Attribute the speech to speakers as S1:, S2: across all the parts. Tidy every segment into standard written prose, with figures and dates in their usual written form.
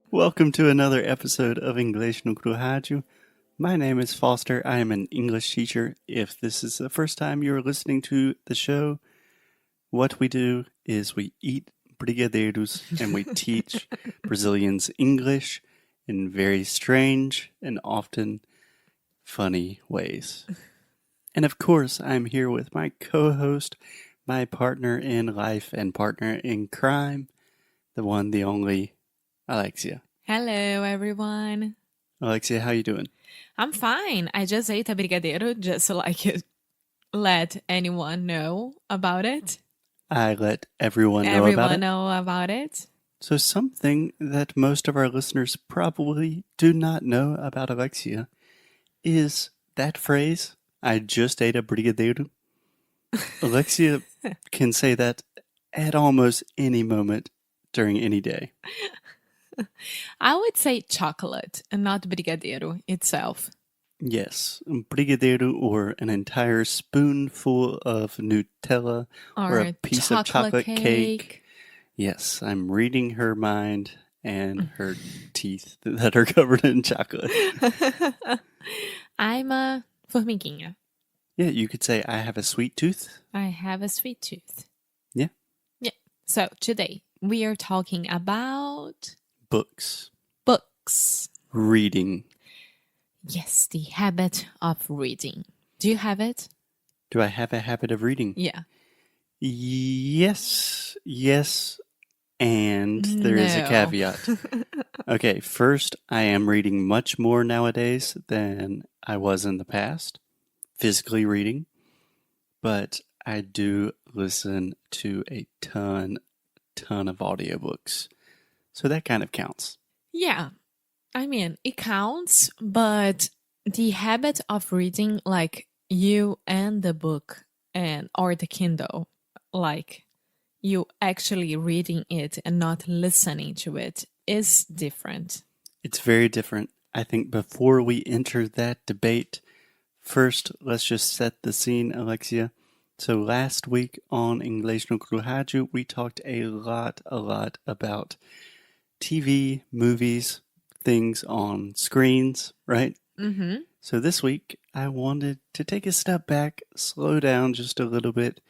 S1: Welcome to another episode of Inglês no Rádio. My name is Foster. I am an English teacher. If this is the first time you're listening to the show, what we do is we eat brigadeiros and we teach Brazilians English in very strange and often funny ways. And of course, I'm here with my co-host, my partner in life and partner in crime, the one, the only, Alexia.
S2: Hello, everyone.
S1: Alexia, how you doing?
S2: I'm fine. I just ate a brigadeiro just so I could let anyone know about it.
S1: I let everyone know
S2: Everyone
S1: about it.
S2: know about it.
S1: So something that most of our listeners probably do not know about Alexia is that phrase, I just ate a brigadeiro. Alexia can say that at almost any moment during any day.
S2: I would say chocolate and not brigadeiro itself.
S1: Yes, brigadeiro or an entire spoonful of Nutella or a piece of chocolate cake. Yes, I'm reading her mind and her teeth that are covered in chocolate.
S2: I'm a formiguinha.
S1: Yeah, you could say I have a sweet tooth.
S2: I have a sweet tooth.
S1: Yeah.
S2: Yeah. So today we are talking about
S1: Books.
S2: books.
S1: Reading.
S2: Yes, the habit of reading. Do you have it?
S1: Do I have a habit of reading?
S2: Yeah.
S1: Yes, and there is a
S2: No.
S1: caveat. Okay, first, I am reading much more nowadays than I was in the past, physically reading, but I do listen to a ton of audiobooks. So that kind of counts.
S2: Yeah. I mean, it counts, but the habit of reading, like you and the book and or the Kindle, like you actually reading it and not listening to it is different.
S1: It's very different. I think before we enter that debate, first, let's just set the scene, Alexia. So last week on Inglês no Rádio, we talked a lot about TV, movies, things on screens, right?
S2: Mm-hmm.
S1: So this week, I wanted to take a step back, slow down just a little bit,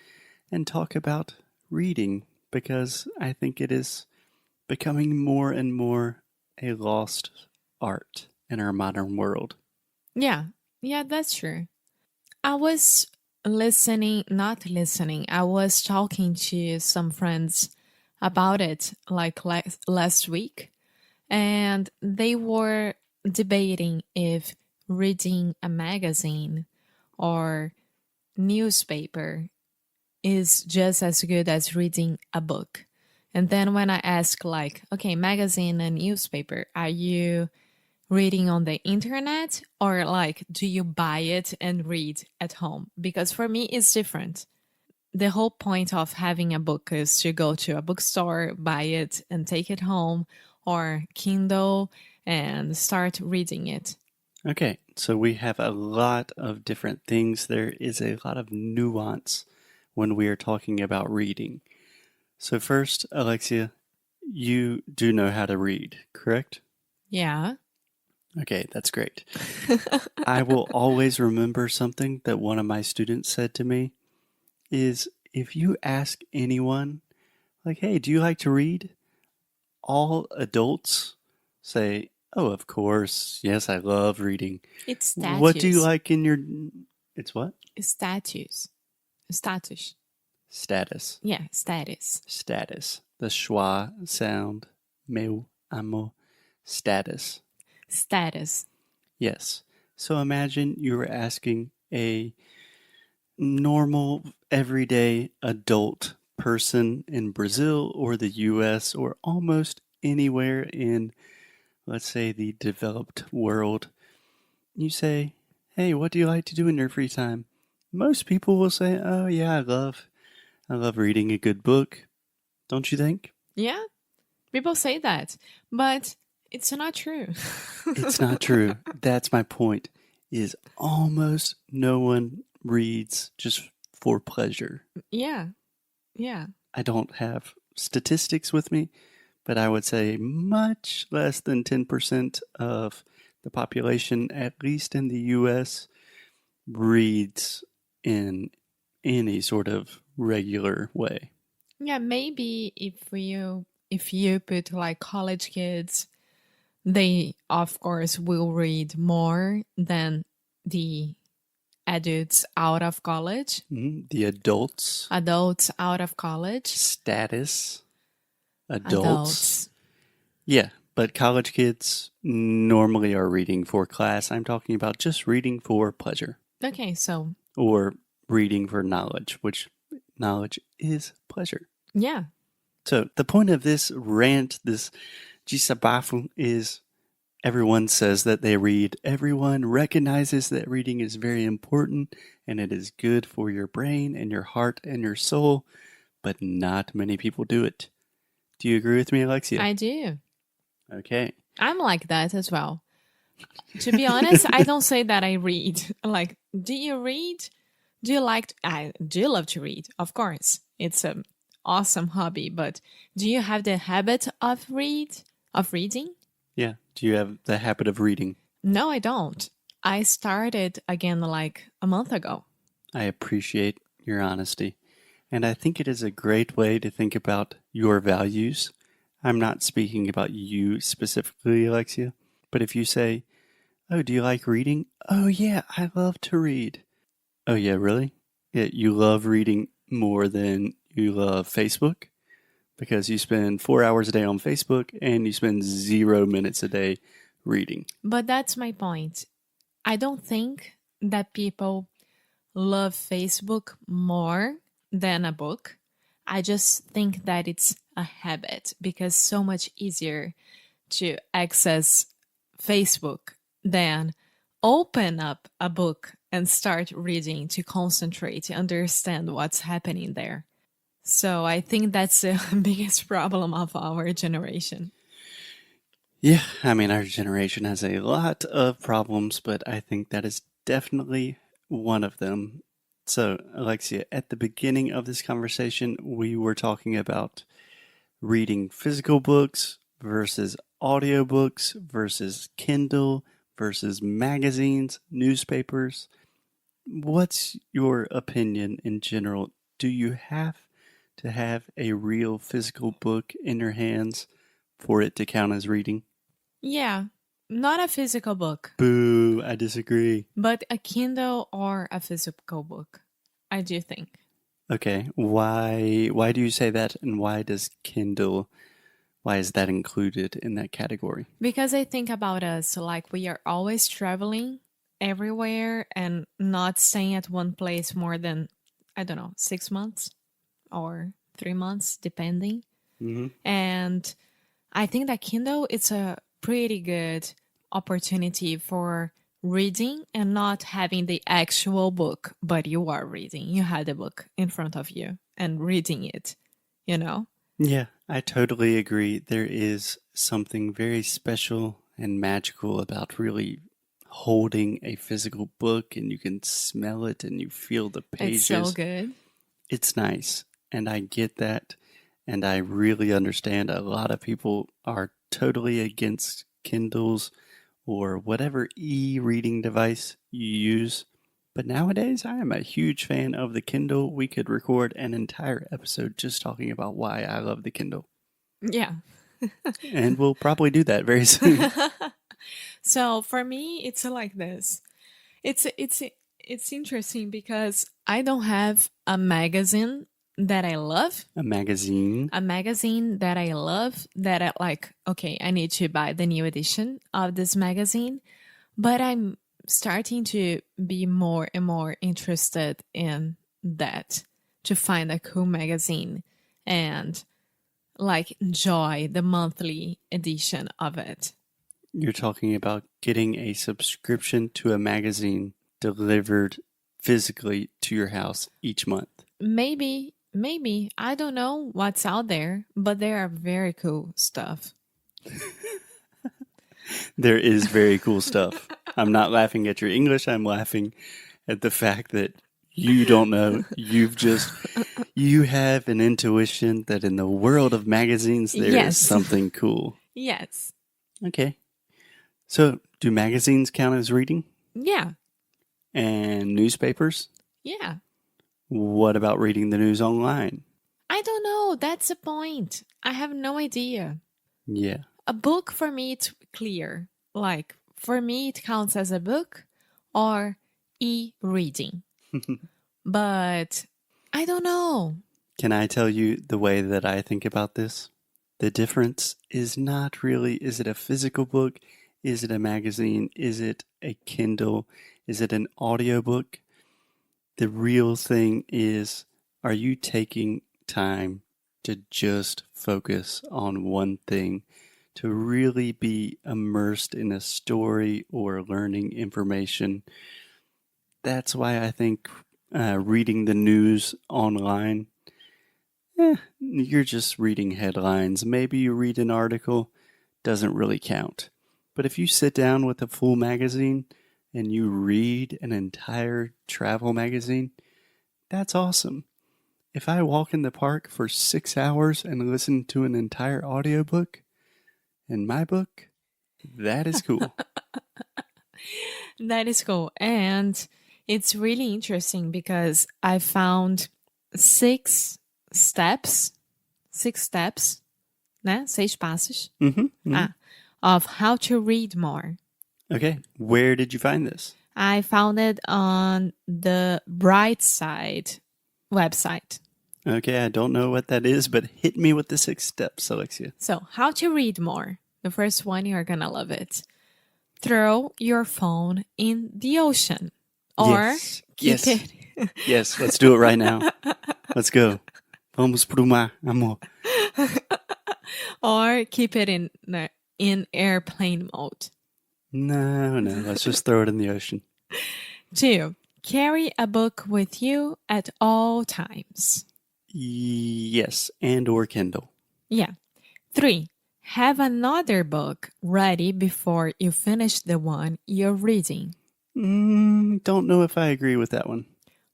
S1: and talk about reading, because I think it is becoming more and more a lost art in our modern world.
S2: Yeah, that's true. I was I was talking to some friends about it like last week, and they were debating if reading a magazine or newspaper is just as good as reading a book. And then when I ask, like, okay, magazine and newspaper, are you reading on the internet or like do you buy it and read at home? Because for me it's different. The whole point of having a book is to go to a bookstore, buy it and take it home, or Kindle and start reading it.
S1: Okay, so we have a lot of different things. There is a lot of nuance when we are talking about reading. So first, Alexia, you do know how to read, correct?
S2: Yeah.
S1: Okay, that's great. I will always remember something that one of my students said to me is if you ask anyone, like, hey, do you like to read? All adults say, oh, of course. Yes, I love reading.
S2: It's status.
S1: What do you like in your... It's what?
S2: Status. Status.
S1: Status.
S2: Yeah, status.
S1: Status. The schwa sound. Meu amo. Status.
S2: Status.
S1: Yes. So imagine you were asking a normal, everyday adult person in Brazil or the US or almost anywhere in, let's say, the developed world. You say, hey, what do you like to do in your free time? Most people will say, oh yeah, I love reading a good book. Don't you think?
S2: Yeah, people say that, but it's not true.
S1: It's not true. That's my point, is almost no one reads just for pleasure.
S2: Yeah.
S1: I don't have statistics with me, but I would say much less than 10% of the population, at least in the US, reads in any sort of regular way.
S2: Yeah, maybe if you put like college kids, they of course will read more than the adults out of college.
S1: The adults.
S2: Adults out of college.
S1: Status. Adults. Yeah, but college kids normally are reading for class. I'm talking about just reading for pleasure.
S2: Okay, so.
S1: Or reading for knowledge, which knowledge is pleasure.
S2: Yeah.
S1: So the point of this rant, this desabafo, is everyone says that they read. Everyone recognizes that reading is very important and it is good for your brain and your heart and your soul, but not many people do it. Do you agree with me, Alexia?
S2: I do.
S1: Okay.
S2: I'm like that as well. To be honest, I don't say that I read. Like, do you read? Do you like? I do love to read, of course. It's an awesome hobby, but do you have the habit of reading?
S1: Yeah. Do you have the habit of reading?
S2: No, I don't. I started again like a month ago.
S1: I appreciate your honesty. And I think it is a great way to think about your values. I'm not speaking about you specifically, Alexia, but if you say, oh, do you like reading? Oh, yeah, I love to read. Oh, yeah, really? Yeah, you love reading more than you love Facebook? Because you spend 4 hours a day on Facebook and you spend 0 minutes a day reading.
S2: But that's my point. I don't think that people love Facebook more than a book. I just think that it's a habit because it's so much easier to access Facebook than open up a book and start reading to concentrate, to understand what's happening there. So I think that's the biggest problem of our generation.
S1: Yeah, I mean, our generation has a lot of problems, but I think that is definitely one of them. So, Alexia, at the beginning of this conversation, we were talking about reading physical books versus audiobooks versus Kindle versus magazines, newspapers. What's your opinion in general? Do you have to have a real physical book in your hands for it to count as reading?
S2: Yeah, not a physical book.
S1: Boo, I disagree.
S2: But a Kindle or a physical book, I do think.
S1: Okay, why do you say that, and why is that included in that category?
S2: Because I think about us, like we are always traveling everywhere and not staying at one place more than, 6 months or 3 months, depending.
S1: Mm-hmm.
S2: And I think that Kindle, it's a pretty good opportunity for reading and not having the actual book, but you are reading. You had the book in front of you and reading it, you know?
S1: Yeah, I totally agree. There is something very special and magical about really holding a physical book, and you can smell it and you feel the pages.
S2: It's so good.
S1: It's nice, and I get that, and I really understand a lot of people are totally against Kindles or whatever e-reading device you use. But nowadays, I am a huge fan of the Kindle. We could record an entire episode just talking about why I love the Kindle.
S2: Yeah.
S1: And we'll probably do that very soon.
S2: So for me, it's like this. It's interesting because I don't have a magazine that I love.
S1: A magazine.
S2: A magazine that I love that I like, okay, I need to buy the new edition of this magazine. But I'm starting to be more and more interested in that, to find a cool magazine and like enjoy the monthly edition of it.
S1: You're talking about getting a subscription to a magazine delivered physically to your house each month.
S2: Maybe, I don't know what's out there, but there are very cool stuff.
S1: There is very cool stuff. I'm not laughing at your English. I'm laughing at the fact that You don't know. You have an intuition that in the world of magazines, there is something cool.
S2: Yes.
S1: Okay. So, do magazines count as reading?
S2: Yeah.
S1: And newspapers?
S2: Yeah.
S1: What about reading the news online?
S2: I don't know. That's the point. I have no idea.
S1: Yeah.
S2: A book for me, it's clear. Like, for me, it counts as a book or e-reading. But I don't know.
S1: Can I tell you the way that I think about this? The difference is not really, is it a physical book? Is it a magazine? Is it a Kindle? Is it an audiobook? The real thing is, are you taking time to just focus on one thing, to really be immersed in a story or learning information? That's why I think reading the news online, you're just reading headlines. Maybe you read an article, doesn't really count. But if you sit down with a full magazine and you read an entire travel magazine, that's awesome. If I walk in the park for 6 hours and listen to an entire audiobook in my book, that is cool.
S2: That is cool. And it's really interesting because I found 6 steps, né? 6 passos of how to read more.
S1: Okay. Where did you find this?
S2: I found it on the Bright Side website.
S1: Okay, I don't know what that is, but hit me with the 6 steps, Alexia.
S2: So, how to read more. The first one, you're gonna love it. Throw your phone in the ocean. Or keep it.
S1: Yes, let's do it right now. Let's go. Vamos pro mar, amor.
S2: Or keep it in airplane mode.
S1: No, let's just throw it in the ocean.
S2: 2, carry a book with you at all times.
S1: Yes, and or Kindle.
S2: Yeah. 3, have another book ready before you finish the one you're reading.
S1: Don't know if I agree with that one.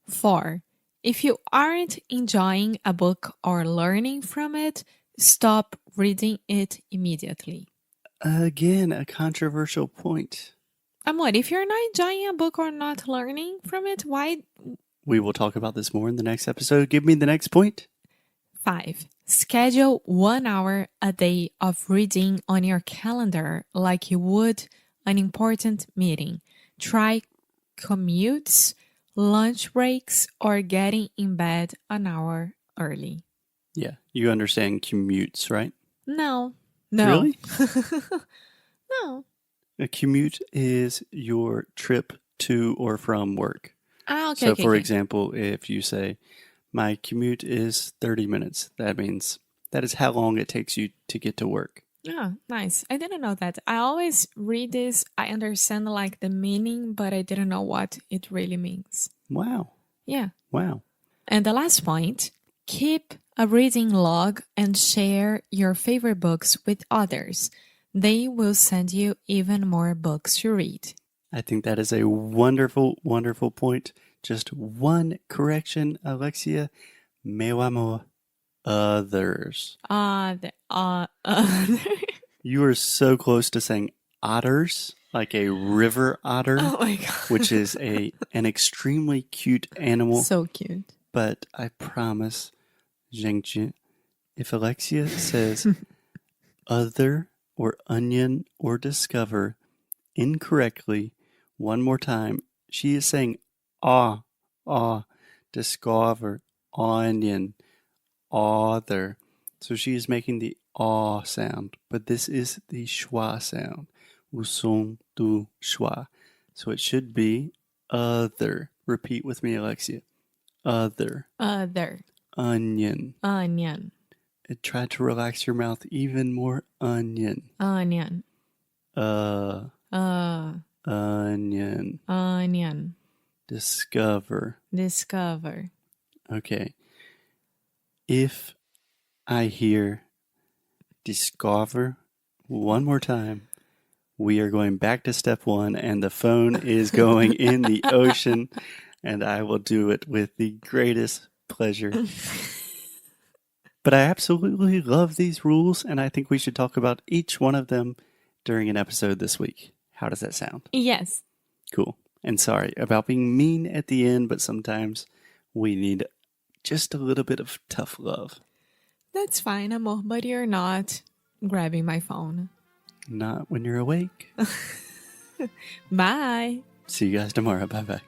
S2: 4, if you aren't enjoying a book or learning from it, stop reading it immediately.
S1: Again, a controversial point.
S2: Amor, if you're not enjoying a book or not learning from it, why?
S1: We will talk about this more in the next episode. Give me the next point.
S2: 5, schedule 1 hour a day of reading on your calendar like you would an important meeting. Try commutes, lunch breaks, or getting in bed an hour early.
S1: Yeah, you understand commutes, right?
S2: No.
S1: Really?
S2: No.
S1: A commute is your trip to or from work.
S2: Okay.
S1: So, for example, if you say, my commute is 30 minutes, that means that is how long it takes you to get to work.
S2: Oh, nice. I didn't know that. I always read this. I understand like the meaning, but I didn't know what it really means.
S1: Wow.
S2: Yeah.
S1: Wow.
S2: And the last point, keep a reading log and share your favorite books with others. They will send you even more books to read.
S1: I think that is a wonderful, wonderful point. Just one correction, Alexia. Meu amor. Others. You are so close to saying otters, like a river otter.
S2: Oh my God.
S1: Which is an extremely cute animal.
S2: So cute.
S1: But I promise, gente, if Alexia says other or onion or discover incorrectly one more time, she is saying discover, onion, other. So she is making the sound, but this is the schwa sound. O som do schwa. So it should be other. Repeat with me, Alexia. Other. Onion. Try to relax your mouth even more. Onion. Onion. Discover. Okay. If I hear discover one more time, we are going back to step 1 and the phone is going in the ocean. and I will do it with the greatest pleasure. But I absolutely love these rules, and I think we should talk about each one of them during an episode this week. How does that sound?
S2: Yes.
S1: Cool. And sorry about being mean at the end, but sometimes we need just a little bit of tough love.
S2: That's fine, amor, but you're not grabbing my phone.
S1: Not when you're awake.
S2: Bye.
S1: See you guys tomorrow. Bye-bye.